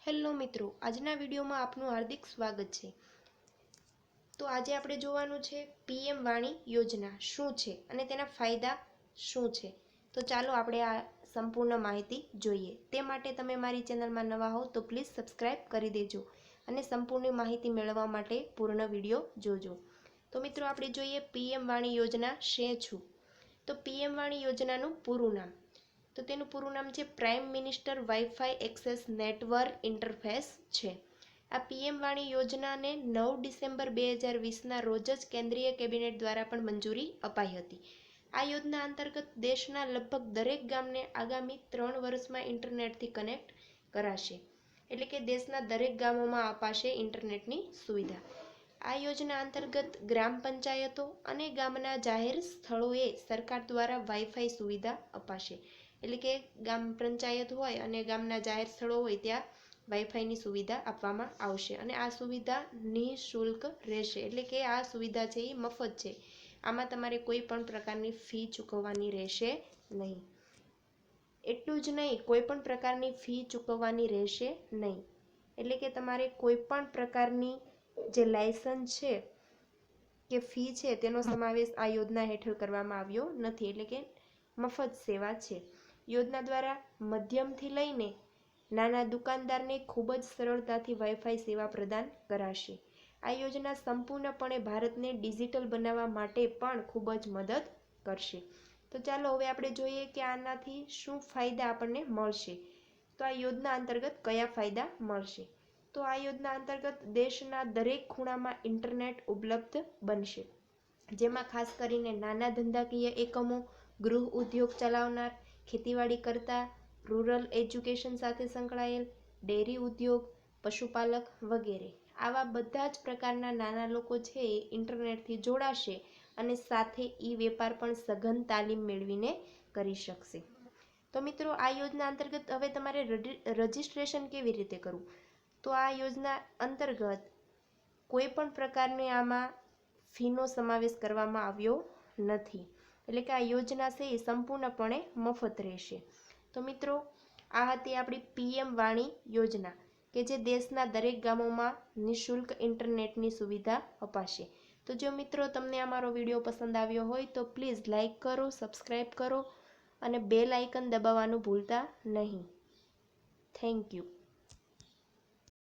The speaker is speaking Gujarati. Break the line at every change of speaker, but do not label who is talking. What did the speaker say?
હેલો મિત્રો, આજના વિડીયોમાં આપનું હાર્દિક સ્વાગત છે। તો આજે આપણે જોવાનું છે પીએમ વાણી યોજના શું છે અને તેના ફાયદા શું છે। તો ચાલો આપણે આ સંપૂર્ણ માહિતી જોઈએ। તે માટે તમે મારી ચેનલમાં નવા હો તો પ્લીઝ સબસ્ક્રાઇબ કરી દેજો અને સંપૂર્ણ માહિતી મેળવવા માટે પૂર્ણ વિડીયો જોજો। તો મિત્રો આપણે જોઈએ પીએમ વાણી યોજના શું છે। તો પીએમ વાણી યોજનાનું પૂરું નામ, તો તેનું પૂરું નામ છે prime minister wifi access network interface છે। આ પીએમ વાણી યોજનાને 9 ડિસેમ્બર 2020ના રોજ જ કેન્દ્રીય કેબિનેટ દ્વારા પણ મંજૂરી અપાઈ હતી। આ યોજના અંતર્ગત દેશના લગભગ દરેક ગામને આગામી 3 વર્ષમાં ઇન્ટરનેટથી કનેક્ટ કરાશે, એટલે કે દેશના દરેક ગામોમાં અપાશે ઇન્ટરનેટની સુવિધા। આ યોજના અંતર્ગત ગ્રામ પંચાયતો અને ગામના જાહેર સ્થળોએ સરકાર દ્વારા વાઈફાઈ સુવિધા અપાશે, એટલે કે ગામ પંચાયત હોય અને ગામના જાહેર સ્થળો હોય ત્યાં વાઈફાઈની સુવિધા આપવામાં આવશે અને આ સુવિધા નિઃશુલ્ક રહેશે, એટલે કે આ સુવિધા છે એ મફત છે। આમાં તમારે કોઈ પણ પ્રકારની ફી ચૂકવવાની રહેશે નહીં। એટલું જ નહીં, કોઈ પણ પ્રકારની ફી ચૂકવવાની રહેશે નહીં, એટલે કે તમારે કોઈ પણ પ્રકારની જે લાયસન્સ છે કે ફી છે તેનો સમાવેશ આ યોજના હેઠળ કરવામાં આવ્યો નથી, એટલે કે મફત સેવા છે। યોજના દ્વારા મધ્યમથી લઈને નાના દુકાનદારને ખૂબ જ સરળતાથી વાઈફાઈ સેવા પ્રદાન કરાશે। આ યોજના સંપૂર્ણપણે ભારતને ડિજિટલ બનાવવા માટે પણ ખૂબ જ મદદ કરશે। તો ચાલો હવે આપણે જોઈએ કે આનાથી શું ફાયદા આપણને મળશે। તો આ યોજના અંતર્ગત કયા ફાયદા મળશે। તો આ યોજના અંતર્ગત દેશના દરેક ખૂણામાં ઇન્ટરનેટ ઉપલબ્ધ બનશે, જેમાં ખાસ કરીને નાના ધંધાકીય એકમો, ગૃહ ઉદ્યોગ ચલાવનાર, ખેતીવાડી કરતા, રૂરલ એજ્યુકેશન સાથે સંકળાયેલ, ડેરી ઉદ્યોગ, પશુપાલક વગેરે આવા બધા જ પ્રકારના નાના લોકો છે એ ઇન્ટરનેટથી જોડાશે અને સાથે વેપાર પણ સઘન તાલીમ મેળવીને કરી શકશે। તો મિત્રો આ યોજના અંતર્ગત હવે તમારે રજિસ્ટ્રેશન કેવી રીતે કરવું। તો આ યોજના અંતર્ગત કોઈ પણ પ્રકારની આમાં ફીનો સમાવેશ કરવામાં આવ્યો નથી, એટલે કે આ યોજના છે એ સંપૂર્ણપણે મફત રહેશે। તો મિત્રો આ હતી આપણી પીએમ વાણી યોજના કે જે દેશના દરેક ગામોમાં નિઃશુલ્ક ઇન્ટરનેટની સુવિધા અપાશે। તો જો મિત્રો તમને અમારો વિડીયો પસંદ આવ્યો હોય તો પ્લીઝ લાઇક કરો, સબસ્ક્રાઈબ કરો અને બેલ આઇકન દબાવવાનું ભૂલતા નહીં। Thank you.